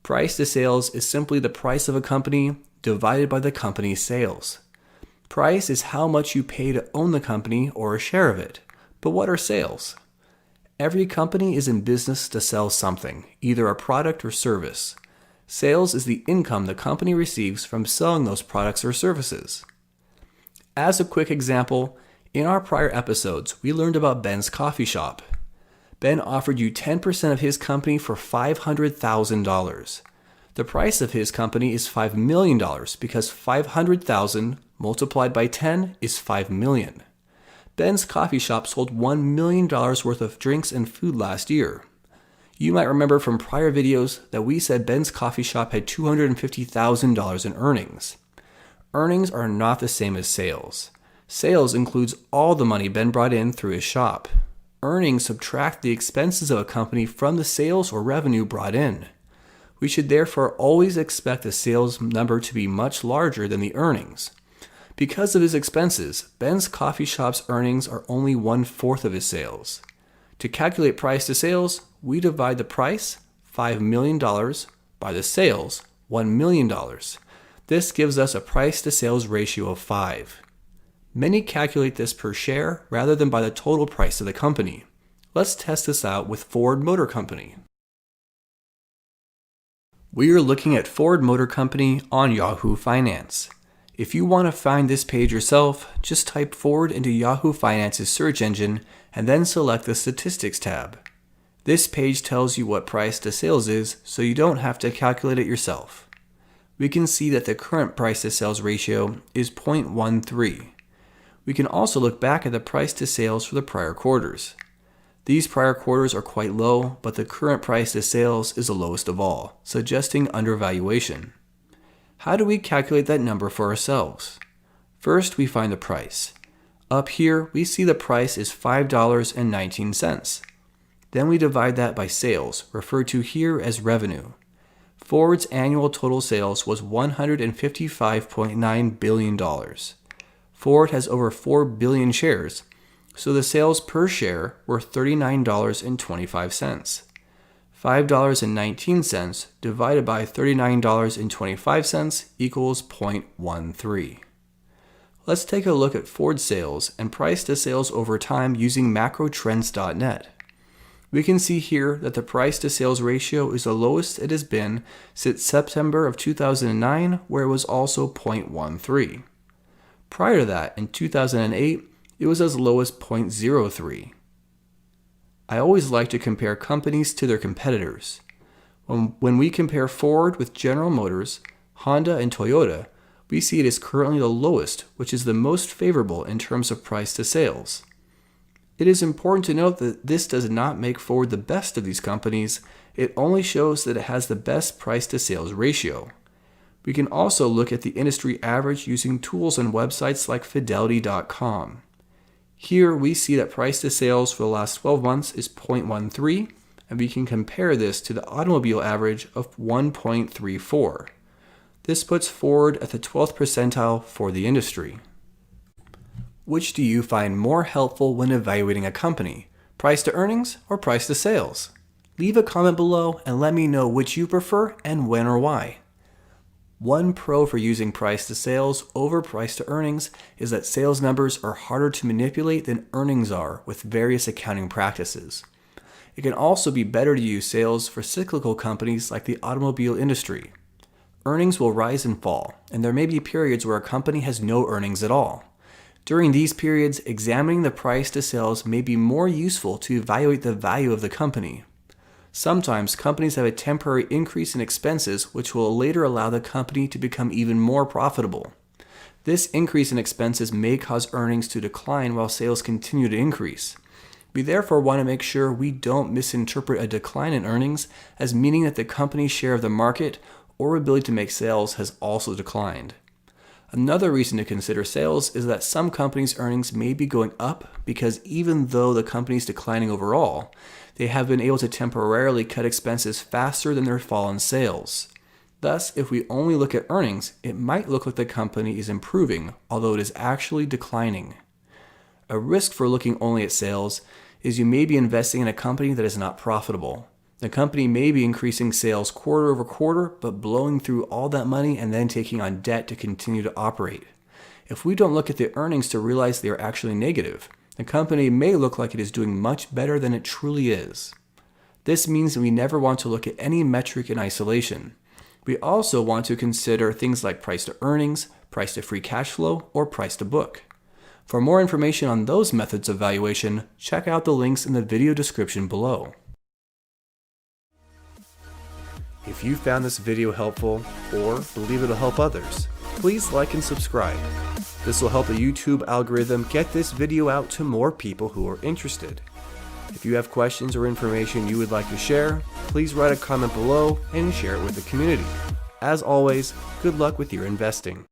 Price to sales is simply the price of a company divided by the company's sales. Price is how much you pay to own the company or a share of it. But what are sales? Every company is in business to sell something, either a product or service. Sales is the income the company receives from selling those products or services. As a quick example, in our prior episodes, we learned about Ben's coffee shop. Ben offered you 10% of his company for $500,000. The price of his company is $5 million because 500,000 multiplied by 10 is 5 million. Ben's coffee shop sold $1 million worth of drinks and food last year. You might remember from prior videos that we said Ben's coffee shop had $250,000 in earnings. Earnings are not the same as sales. Sales includes all the money Ben brought in through his shop. Earnings subtract the expenses of a company from the sales or revenue brought in. We should therefore always expect the sales number to be much larger than the earnings. Because of his expenses, Ben's coffee shop's earnings are only 1/4 of his sales. To calculate price to sales, we divide the price, $5 million, by the sales, $1 million. This gives us a price to sales ratio of 5. Many calculate this per share rather than by the total price of the company. Let's test this out with Ford Motor Company. We are looking at Ford Motor Company on Yahoo Finance. If you want to find this page yourself, just type Ford into Yahoo Finance's search engine and then select the Statistics tab. This page tells you what price to sales is, so you don't have to calculate it yourself. We can see that the current price to sales ratio is 0.13. We can also look back at the price to sales for the prior quarters. These prior quarters are quite low, but the current price to sales is the lowest of all, suggesting undervaluation. How do we calculate that number for ourselves? First, we find the price. Up here, we see the price is $5.19. Then we divide that by sales, referred to here as revenue. Ford's annual total sales was $155.9 billion. Ford has over 4 billion shares, so the sales per share were $39.25. $5.19 divided by $39.25 equals 0.13. Let's take a look at Ford sales and price to sales over time using macrotrends.net. We can see here that the price to sales ratio is the lowest it has been since September of 2009, where it was also 0.13. Prior to that, in 2008, it was as low as 0.03. I always like to compare companies to their competitors. When we compare Ford with General Motors, Honda, and Toyota, we see it is currently the lowest, which is the most favorable in terms of price to sales. It is important to note that this does not make Ford the best of these companies. It only shows that it has the best price to sales ratio. We can also look at the industry average using tools and websites like Fidelity.com. Here we see that price to sales for the last 12 months is 0.13, and we can compare this to the automobile average of 1.34. This puts Ford at the 12th percentile for the industry. Which do you find more helpful when evaluating a company? Price to earnings or price to sales? Leave a comment below and let me know which you prefer and when or why. One pro for using price to sales over price to earnings is that sales numbers are harder to manipulate than earnings are with various accounting practices. It can also be better to use sales for cyclical companies like the automobile industry. Earnings will rise and fall, and there may be periods where a company has no earnings at all. During these periods, examining the price to sales may be more useful to evaluate the value of the company. Sometimes companies have a temporary increase in expenses which will later allow the company to become even more profitable. This increase in expenses may cause earnings to decline while sales continue to increase. We therefore want to make sure we don't misinterpret a decline in earnings as meaning that the company's share of the market or ability to make sales has also declined. Another reason to consider sales is that some companies' earnings may be going up because even though the company is declining overall, they have been able to temporarily cut expenses faster than their fall in sales. Thus, if we only look at earnings, it might look like the company is improving, although it is actually declining. A risk for looking only at sales is you may be investing in a company that is not profitable. The company may be increasing sales quarter over quarter, but blowing through all that money and then taking on debt to continue to operate. If we don't look at the earnings to realize they are actually negative, the company may look like it is doing much better than it truly is. This means that we never want to look at any metric in isolation. We also want to consider things like price to earnings, price to free cash flow, or price to book. For more information on those methods of valuation, check out the links in the video description below. If you found this video helpful or believe it'll help others, please like and subscribe. This will help the YouTube algorithm get this video out to more people who are interested. If you have questions or information you would like to share, please write a comment below and share it with the community. As always, good luck with your investing.